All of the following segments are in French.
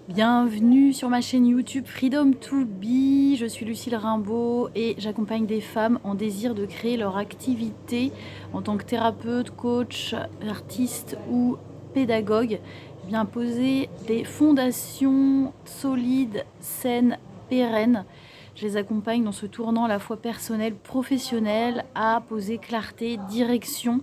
Bienvenue sur ma chaîne YouTube Freedom to Be, je suis Lucille Rimbaud et j'accompagne des femmes en désir de créer leur activité en tant que thérapeute, coach, artiste ou pédagogue. Bien poser des fondations solides, saines, pérennes. Je les accompagne dans ce tournant à la fois personnel, professionnel, à poser clarté, direction,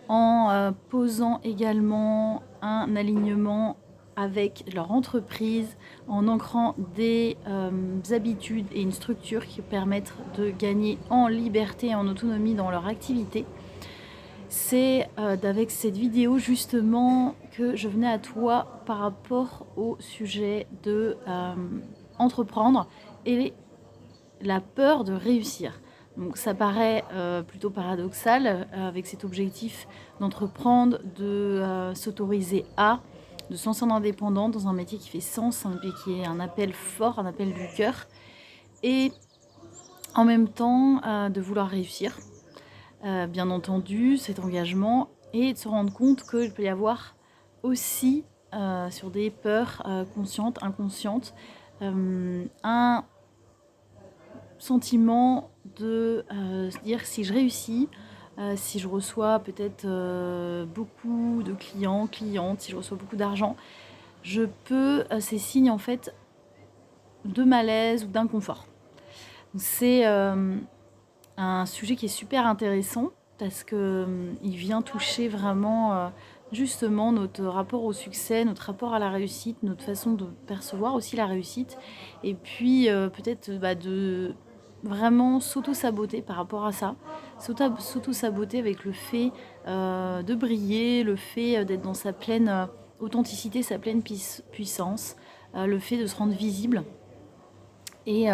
en posant également un alignement avec leur entreprise, en ancrant des habitudes et une structure qui permettent de gagner en liberté et en autonomie dans leur activité. C'est avec cette vidéo justement que je venais à toi par rapport au sujet de entreprendre et la peur de réussir. Donc ça paraît plutôt paradoxal avec cet objectif d'entreprendre, de s'autoriser de se lancer en indépendant dans un métier qui fait sens, un métier qui est un appel fort, un appel du cœur, et en même temps de vouloir réussir, bien entendu, cet engagement, et de se rendre compte qu'il peut y avoir aussi sur des peurs conscientes, inconscientes, un sentiment de se dire si je réussis, si je reçois peut-être beaucoup de clientes, si je reçois beaucoup d'argent, je peux, ces signes en fait de malaise ou d'inconfort. C'est un sujet qui est super intéressant parce que il vient toucher vraiment justement notre rapport au succès, notre rapport à la réussite, notre façon de percevoir aussi la réussite, et puis peut-être de vraiment s'auto-saboter par rapport à ça, s'auto-saboter avec le fait de briller, le fait d'être dans sa pleine authenticité, sa pleine puissance, le fait de se rendre visible et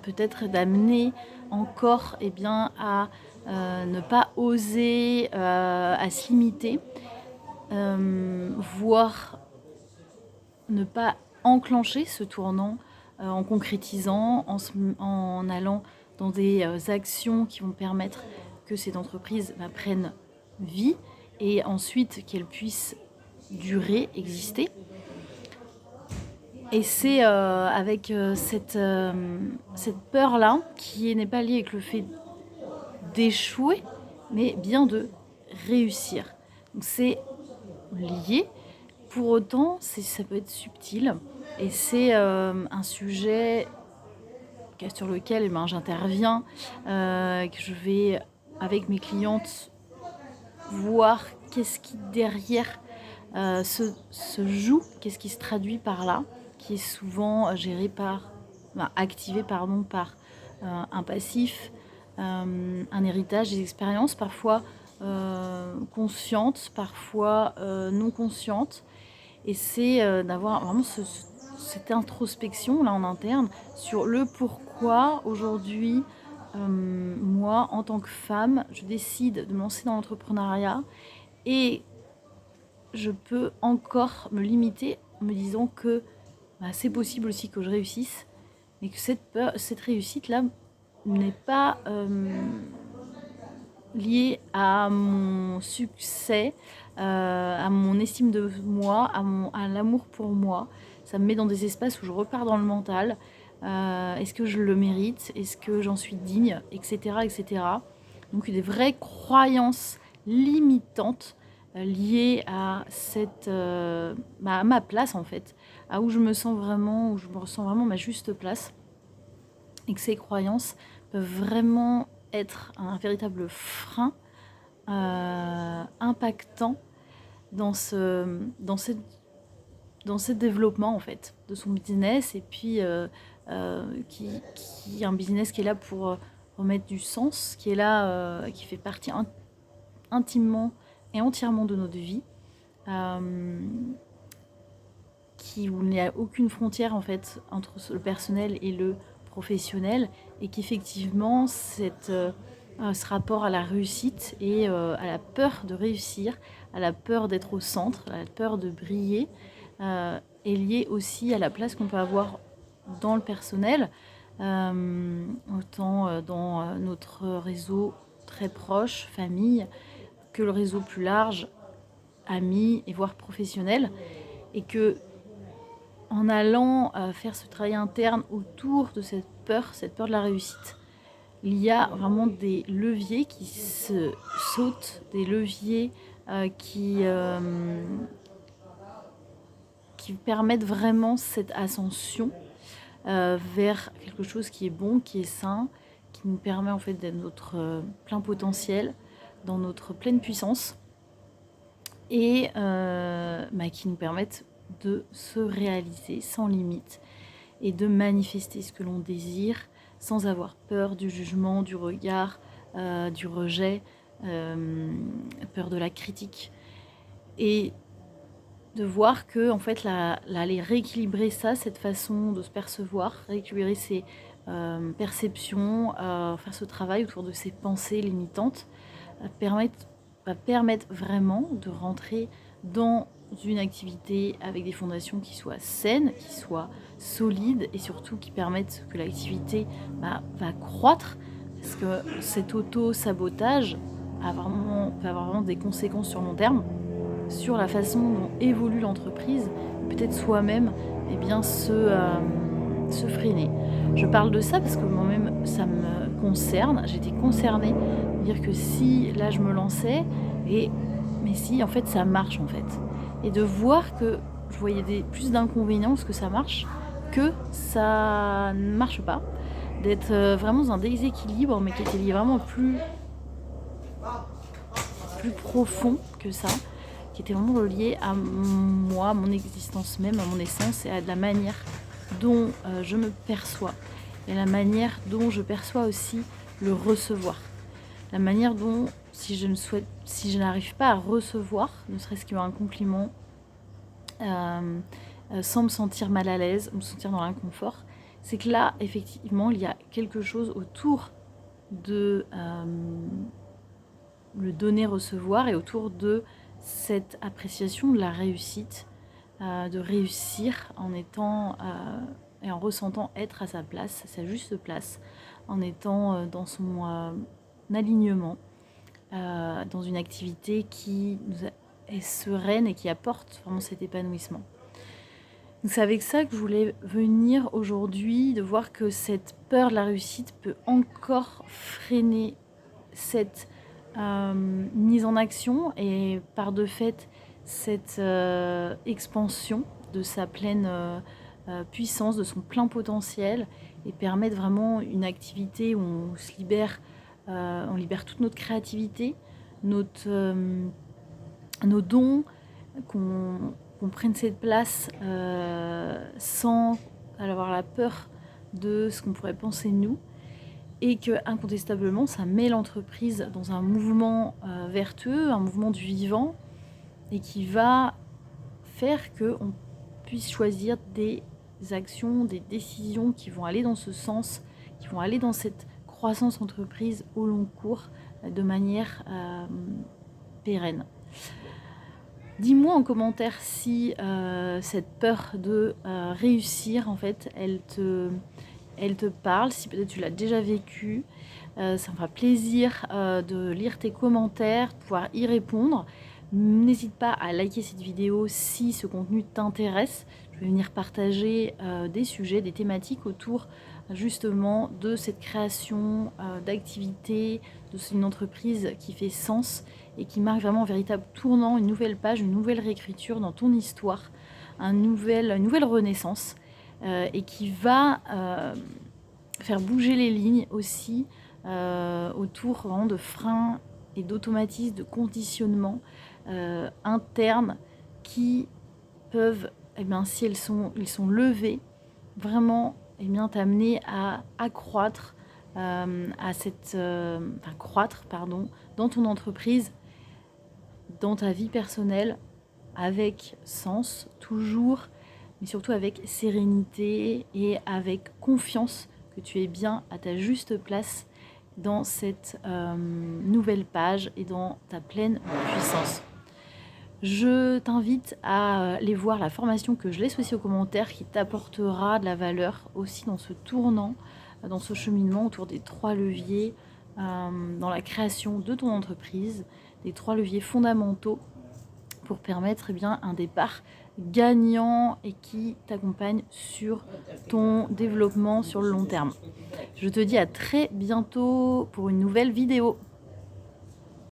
peut-être d'amener encore à ne pas oser, à se limiter, voire ne pas enclencher ce tournant en concrétisant, en allant dans des actions qui vont permettre que cette entreprise prenne vie et ensuite qu'elle puisse durer, exister. Et c'est avec cette peur-là qui n'est pas liée avec le fait d'échouer, mais bien de réussir. Donc c'est lié. Pour autant, ça peut être subtil. Et c'est un sujet sur lequel j'interviens, que je vais, avec mes clientes, voir qu'est-ce qui derrière se joue, qu'est-ce qui se traduit par là, qui est souvent activé par un passif, un héritage, des expériences parfois conscientes, parfois non conscientes. Et c'est d'avoir vraiment cette introspection là en interne sur le pourquoi aujourd'hui, moi en tant que femme, je décide de me lancer dans l'entrepreneuriat et je peux encore me limiter en me disant que c'est possible aussi que je réussisse, mais que cette réussite-là n'est pas liée à mon succès, à mon estime de moi, à l'amour pour moi. Ça me met dans des espaces où je repars dans le mental. Est-ce que je le mérite? Est-ce que j'en suis digne? Etc. etc. Donc des vraies croyances limitantes liées à à ma place en fait, à où je me sens vraiment, où je me ressens vraiment ma juste place, et que ces croyances peuvent vraiment être un véritable frein impactant dans ce développement en fait de son business, et puis qui un business qui est là pour remettre du sens, qui est là, qui fait partie intimement et entièrement de notre vie, où il n'y a aucune frontière en fait entre le personnel et le professionnel, et qu'effectivement ce rapport à la réussite et à la peur de réussir, à la peur d'être au centre, à la peur de briller, est lié aussi à la place qu'on peut avoir dans le personnel, autant dans notre réseau très proche, famille, que le réseau plus large, amis et voire professionnel, et que en allant faire ce travail interne autour de cette peur de la réussite, il y a vraiment des leviers qui se sautent, des leviers qui permettent vraiment cette ascension vers quelque chose qui est bon, qui est sain, qui nous permet en fait d'être notre plein potentiel, dans notre pleine puissance, et qui nous permettent de se réaliser sans limite et de manifester ce que l'on désire sans avoir peur du jugement, du regard, du rejet, peur de la critique. Et de voir que en fait aller rééquilibrer ça, cette façon de se percevoir, rééquilibrer ses perceptions, faire ce travail autour de ses pensées limitantes, va permettre vraiment de rentrer dans une activité avec des fondations qui soient saines, qui soient solides et surtout qui permettent que l'activité va croître, parce que cet auto-sabotage peut avoir vraiment des conséquences sur long terme sur la façon dont évolue l'entreprise, peut-être soi-même se freiner. Je parle de ça parce que moi-même ça me concerne, j'étais concernée, dire que si là je me lançais, mais si en fait ça marche en fait. Et de voir que je voyais plus d'inconvénients parce que ça marche, que ça ne marche pas, d'être vraiment dans un déséquilibre, mais qui était lié vraiment plus profond que ça, qui était vraiment relié à moi, à mon existence même, à mon essence et à de la manière dont je me perçois et la manière dont je perçois aussi le recevoir. La manière dont, si je n'arrive pas à recevoir, ne serait-ce qu'un compliment, sans me sentir mal à l'aise, me sentir dans l'inconfort, c'est que là, effectivement, il y a quelque chose autour de le donner-recevoir et autour de cette appréciation de la réussite, de réussir en étant et en ressentant être à sa place, à sa juste place, en étant dans son alignement, dans une activité qui est sereine et qui apporte vraiment cet épanouissement. Donc c'est avec ça que je voulais venir aujourd'hui, de voir que cette peur de la réussite peut encore freiner cette mise en action et par de fait cette expansion de sa pleine puissance, de son plein potentiel, et permettre vraiment une activité où on se libère, on libère toute notre créativité, nos dons, qu'on prenne cette place sans avoir la peur de ce qu'on pourrait penser de nous, et que incontestablement ça met l'entreprise dans un mouvement vertueux, un mouvement du vivant, et qui va faire qu'on puisse choisir des actions, des décisions qui vont aller dans ce sens, qui vont aller dans cette croissance entreprise au long cours de manière pérenne. Dis-moi en commentaire si cette peur de réussir, en fait, elle te parle, si peut-être tu l'as déjà vécu. Ça me fera plaisir de lire tes commentaires, de pouvoir y répondre. N'hésite pas à liker cette vidéo si ce contenu t'intéresse. Je vais venir partager des sujets, des thématiques autour justement de cette création d'activité, d'une entreprise qui fait sens et qui marque vraiment un véritable tournant, une nouvelle page, une nouvelle réécriture dans ton histoire, une nouvelle renaissance, et qui va faire bouger les lignes aussi autour vraiment de freins et d'automatismes, de conditionnements internes qui peuvent, si ils sont levés, vraiment t'amener à accroître, croître dans ton entreprise, dans ta vie personnelle, avec sens toujours, mais surtout avec sérénité et avec confiance que tu es bien à ta juste place dans cette nouvelle page et dans ta pleine puissance. Je t'invite à aller voir la formation que je laisse aussi aux commentaires, qui t'apportera de la valeur aussi dans ce tournant, dans ce cheminement autour des 3 leviers dans la création de ton entreprise, des 3 leviers fondamentaux pour permettre un départ gagnant et qui t'accompagne sur ton développement sur le long terme. Je te dis à très bientôt pour une nouvelle vidéo.